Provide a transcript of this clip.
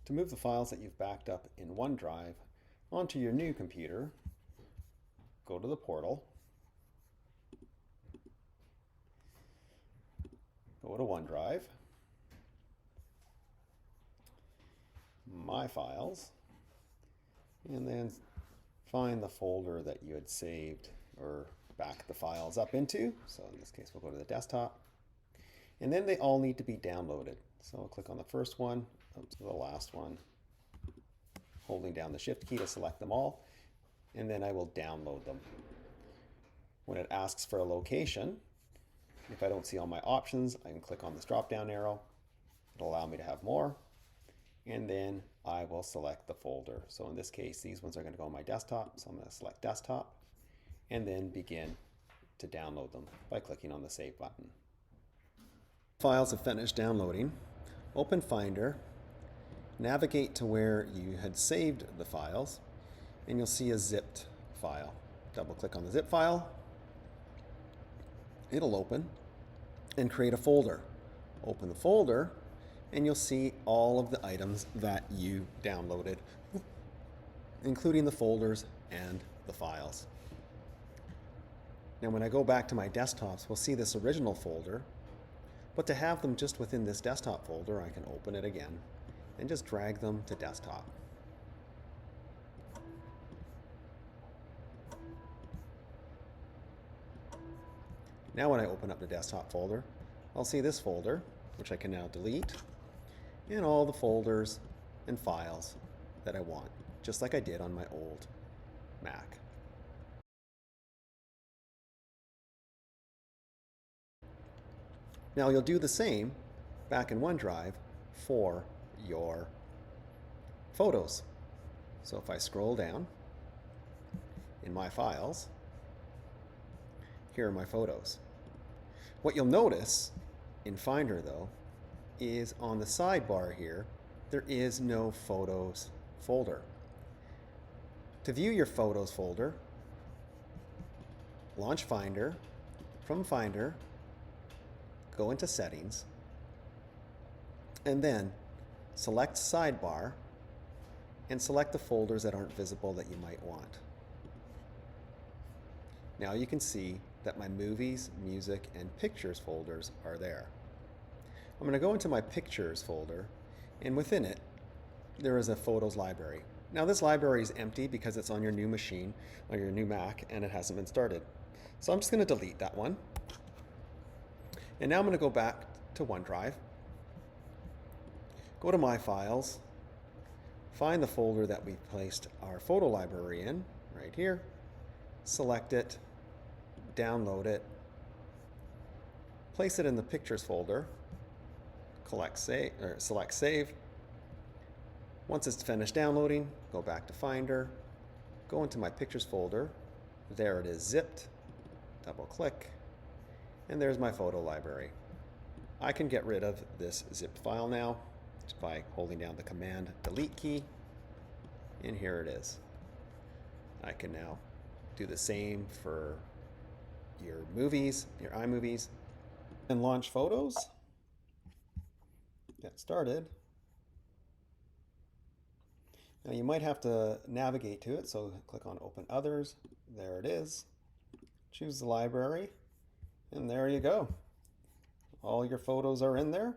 To move the files that you've backed up in OneDrive onto your new computer, go to the portal, go to OneDrive, My Files, and then find the folder that you had saved or backed the files up into. So in this case, we'll go to the desktop. And then they all need to be downloaded. So I'll click on the first one, up to the last one, holding down the Shift key to select them all, and then I will download them. When it asks for a location, if I don't see all my options, I can click on this drop-down arrow. It'll allow me to have more, and then I will select the folder. So in this case, these ones are going to go on my desktop, so I'm going to select desktop, and then begin to download them by clicking on the Save button. Files have finished downloading. Open Finder, navigate to where you had saved the files, and you'll see a zipped file. Double click on the zip file. It'll open and create a folder. Open the folder and you'll see all of the items that you downloaded, including the folders and the files. Now when I go back to my desktops, we'll see this original folder, but to have them just within this desktop folder, I can open it again and just drag them to desktop. Now when I open up the desktop folder, I'll see this folder, which I can now delete, and all the folders and files that I want, just like I did on my old Mac. Now you'll do the same back in OneDrive for your photos. So if I scroll down in my files, here are my photos. What you'll notice in Finder though is on the sidebar here, there is no Photos folder. To view your Photos folder, launch Finder. From Finder, go into Settings, and then select Sidebar and select the folders that aren't visible that you might want. Now you can see that my Movies, Music, and Pictures folders are there. I'm going to go into my Pictures folder, and within it, there is a Photos library. Now this library is empty because it's on your new machine, or your new Mac, and it hasn't been started. So I'm just going to delete that one. And now I'm going to go back to OneDrive, go to My Files, find the folder that we placed our photo library in, right here, select it, download it, place it in the Pictures folder, select Save. Once it's finished downloading, go back to Finder, go into my Pictures folder, there it is zipped, double click, and there's my photo library. I can get rid of this zipped file now just by holding down the Command Delete key, and here it is. I can now do the same for your movies, your iMovies, and launch Photos. Get started. Now you might have to navigate to it, so click on Open Others. There it is. Choose the library, and there you go. All your photos are in there.